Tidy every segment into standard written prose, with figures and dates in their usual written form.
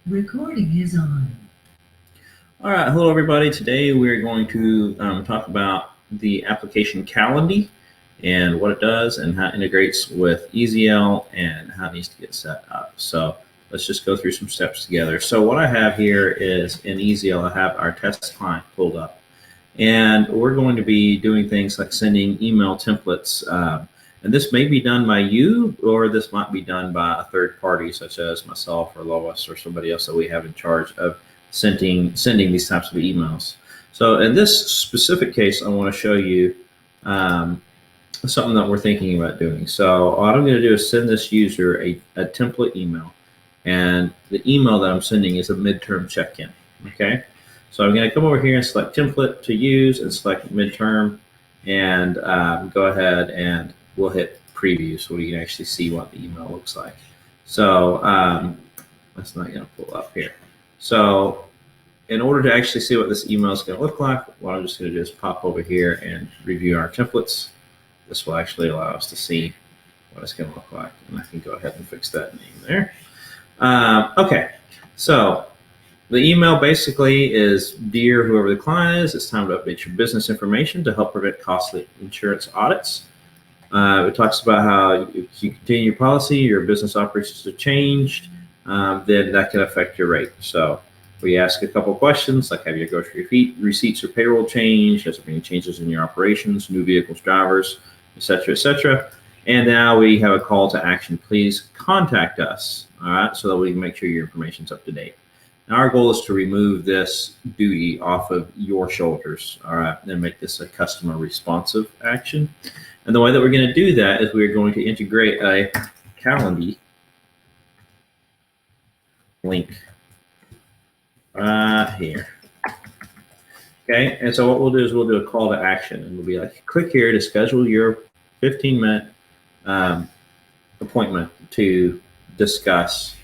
Recording is on. All right, hello everybody. Today we're going to talk about the application Calendly and what it does and how it integrates with EZL and how it needs to get set up. So let's just go through some steps together. So what I have here is in EZL, I have our test client pulled up. And we're going to be doing things like sending email templates. And this may be done by you, or this might be done by a third party, such as myself or Lois or somebody else that we have in charge of sending these types of emails. So in this specific case, I want to show you something that we're thinking about doing. So what I'm going to do is send this user a template email. And the email that I'm sending is a midterm check-in. Okay. So I'm going to come over here and select template to use and select midterm and go ahead and we'll hit preview so we can actually see what the email looks like. So that's not going to pull up here. So in order to actually see what this email is going to look like, what I'm just going to do is pop over here and review our templates. This will actually allow us to see what it's going to look like. And I can go ahead and fix that name there. Okay, so the email basically is, dear whoever the client is, it's time to update your business information to help prevent costly insurance audits. It talks about how if you continue your policy, your business operations have changed, then that can affect your rate. So we ask a couple questions like, have your grocery receipts or payroll changed? Has there been any changes in your operations, new vehicles, drivers, et cetera, et cetera? And now we have a call to action. Please contact us, all right, so that we can make sure your information's up to date. Now our goal is to remove this duty off of your shoulders, all right, and make this a customer responsive action. And the way that we're going to do that is we're going to integrate a Calendly link right here. Okay, and so what we'll do is we'll do a call to action, and we'll be like, click here to schedule your 15-minute appointment to discuss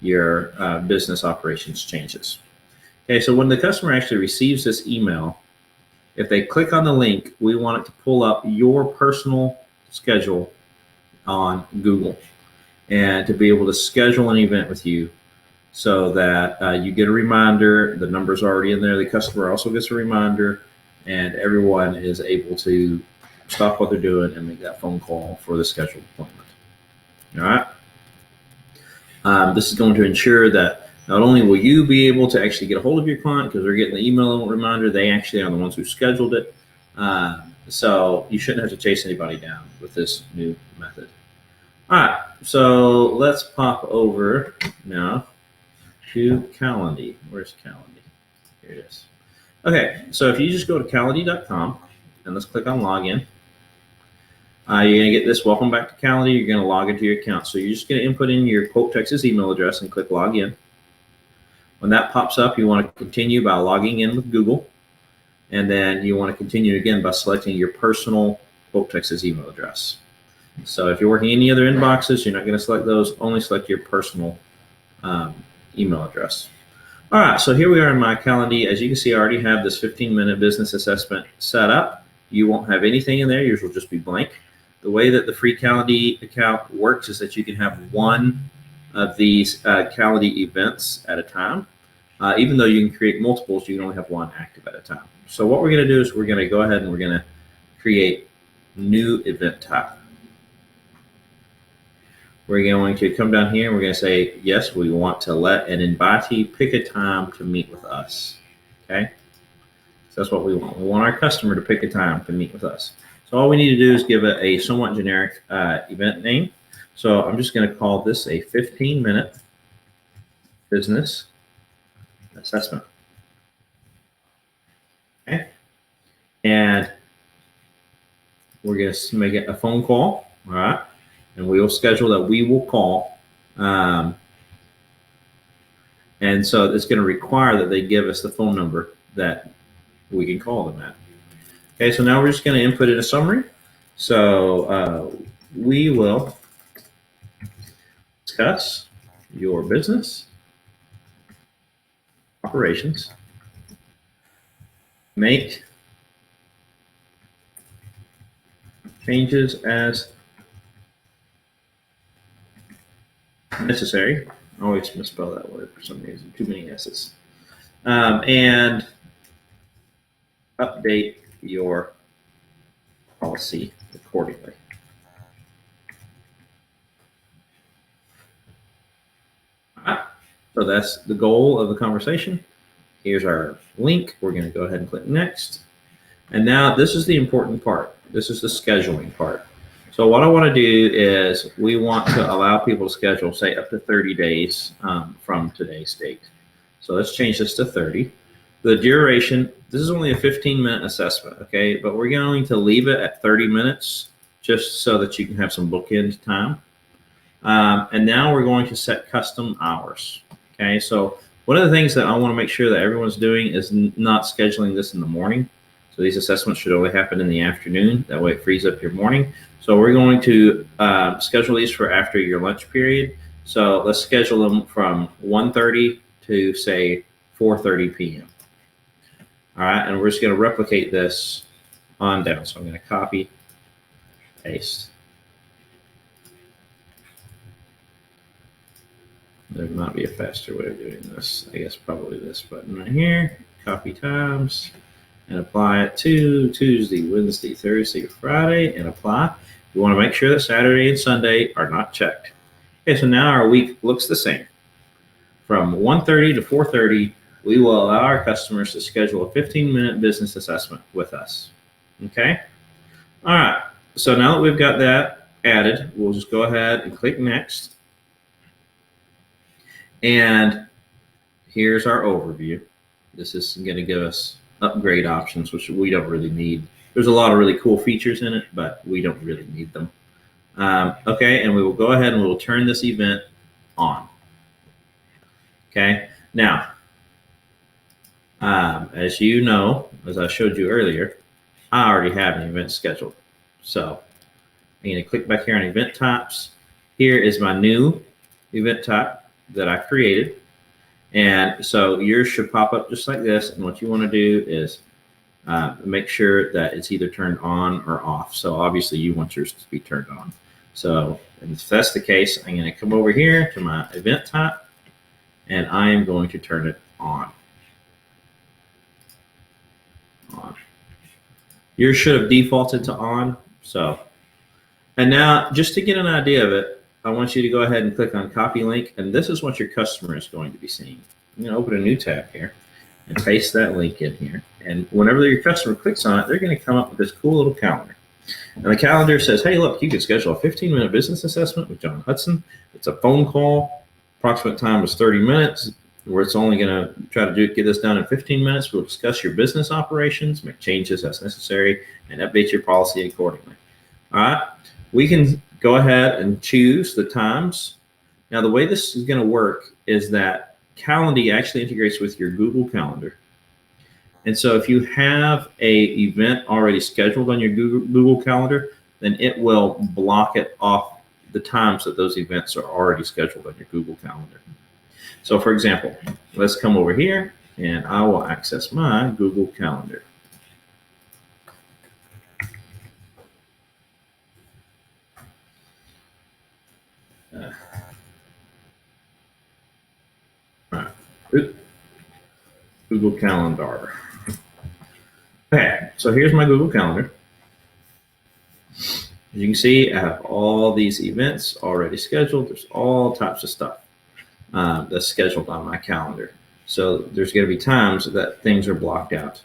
your business operations changes. Okay, so when the customer actually receives this email, if they click on the link, we want it to pull up your personal schedule on Google and to be able to schedule an event with you so that you get a reminder, the number's already in there, the customer also gets a reminder, and everyone is able to stop what they're doing and make that phone call for the scheduled appointment. All right. This is going to ensure that not only will you be able to actually get a hold of your client because they're getting the email reminder, they actually are the ones who scheduled it. So you shouldn't have to chase anybody down with this new method. All right, so let's pop over now to Calendly. Where's Calendly? Here it is. Okay, so if you just go to calendly.com and let's click on login, you're going to get this welcome back to Calendly. You're going to log into your account. So you're just going to input in your quote Texas email address and click login. When that pops up, you want to continue by logging in with Google. And then you want to continue again by selecting your personal quote Texas email address. So if you're working any other inboxes, you're not going to select those. Only select your personal email address. All right, so here we are in my Calendly. As you can see, I already have this 15-minute business assessment set up. You won't have anything in there. Yours will just be blank. The way that the free Calendly account works is that you can have one of these Calendly events at a time. Even though you can create multiples, you can only have one active at a time. So what we're going to do is we're going to go ahead and we're going to create new event type. We're going to come down here and we're going to say, yes, we want to let an invitee pick a time to meet with us. Okay, so that's what we want. We want our customer to pick a time to meet with us. So all we need to do is give it a somewhat generic event name. So I'm just going to call this a 15-minute business assessment. Okay, and we're going to make it a phone call. All right. And we will schedule that we will call. And so it's going to require that they give us the phone number that we can call them at. Okay, so now we're just going to input in a summary. So we will discuss your business operations, make changes as necessary. I always misspell that word for some reason. Too many S's. And update your policy accordingly. All right. So that's the goal of the conversation. Here's our link. We're going to go ahead and click next. And now this is the important part. This is the scheduling part. So what I want to do is we want to allow people to schedule, say, up to 30 days from today's date. So let's change this to 30. The duration, this is only a 15-minute assessment, okay? But we're going to leave it at 30 minutes just so that you can have some bookend time. And now we're going to set custom hours, okay? So one of the things that I want to make sure that everyone's doing is not scheduling this in the morning. So these assessments should only happen in the afternoon. That way it frees up your morning. So we're going to schedule these for after your lunch period. So let's schedule them from 1:30 to, say, 4:30 p.m. All right, and we're just going to replicate this on down. So I'm going to copy, paste. There might be a faster way of doing this. I guess probably this button right here. Copy times and apply it to Tuesday, Wednesday, Thursday, Friday, and apply. You want to make sure that Saturday and Sunday are not checked. Okay, so now our week looks the same. From 1:30 to 4:30, we will allow our customers to schedule a 15-minute business assessment with us. Okay? All right. So now that we've got that added, we'll just go ahead and click next. And here's our overview. This is going to give us upgrade options, which we don't really need. There's a lot of really cool features in it, but we don't really need them. Okay, and we will go ahead and we will turn this event on. Okay, now, as you know, as I showed you earlier, I already have an event scheduled. So I'm going to click back here on event types. Here is my new event type that I created. And so yours should pop up just like this. And what you want to do is make sure that it's either turned on or off. So obviously you want yours to be turned on. So if that's the case, I'm going to come over here to my event type and I am going to turn it on. Yours should have defaulted to on. So, and now just to get an idea of it, I want you to go ahead and click on copy link. And this is what your customer is going to be seeing. I'm going to open a new tab here and paste that link in here. And whenever your customer clicks on it, they're going to come up with this cool little calendar. And the calendar says, hey, look, you can schedule a 15-minute business assessment with John Hudson. It's a phone call. Approximate time was 30 minutes, where it's only going to try to get this done in 15 minutes. We'll discuss your business operations, make changes as necessary, and update your policy accordingly. All right. We can go ahead and choose the times. Now, the way this is going to work is that Calendly actually integrates with your Google Calendar. And so if you have a event already scheduled on your Google Calendar, then it will block it off the times that those events are already scheduled on your Google Calendar. So for example, let's come over here and I will access my Google Calendar. Google Calendar. Okay, so here's my Google Calendar. As you can see, I have all these events already scheduled. There's all types of stuff that's scheduled on my calendar. So there's going to be times that things are blocked out.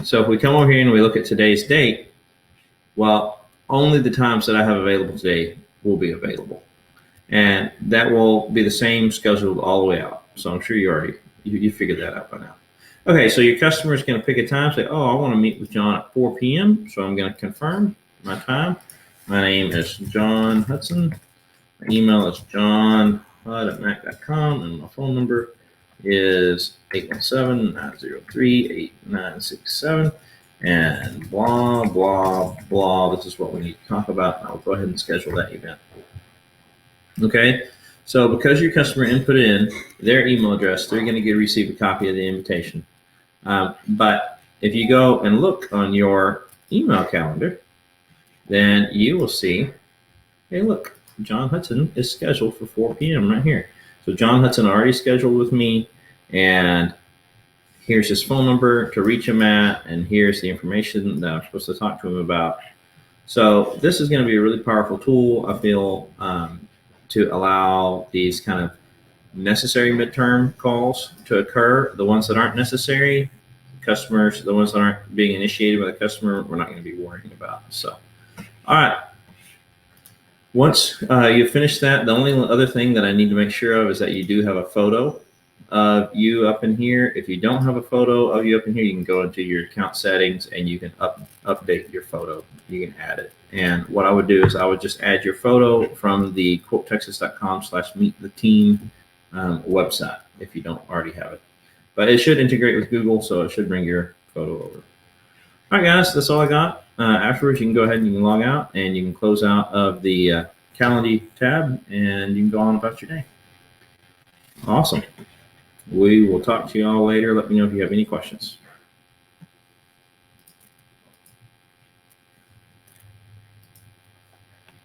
So if we come over here and we look at today's date, well, only the times that I have available today will be available. And that will be the same scheduled all the way out. So I'm sure you figured that out by now. Okay, so your customer is going to pick a time, say, oh, I want to meet with John at 4 p.m. So I'm going to confirm my time. My name is John Hudson. My email is johnhud@mac.com, and my phone number is 817-903-8967. And blah, blah, blah. This is what we need to talk about. I'll go ahead and schedule that event. Okay, so because your customer input in their email address, they're going to receive a copy of the invitation. But if you go and look on your email calendar, then you will see, hey, look, John Hudson is scheduled for 4 p.m. right here. So John Hudson already scheduled with me, and here's his phone number to reach him at, and here's the information that I'm supposed to talk to him about. So this is going to be a really powerful tool, I feel, to allow these kind of necessary midterm calls to occur. The ones that aren't necessary, customers, the ones that aren't being initiated by the customer, we're not going to be worrying about. So, all right. Once you finish that, the only other thing that I need to make sure of is that you do have a photo of you up in here. If you don't have a photo of you up in here, you can go into your account settings and you can update your photo. You can add it. And what I would do is I would just add your photo from the quotetexas.com/meettheteam website if you don't already have it. But it should integrate with Google, so it should bring your photo over. All right, guys, that's all I got. Afterwards, you can go ahead and you can log out and you can close out of the Calendly tab and you can go on about your day. Awesome. We will talk to you all later. Let me know if you have any questions.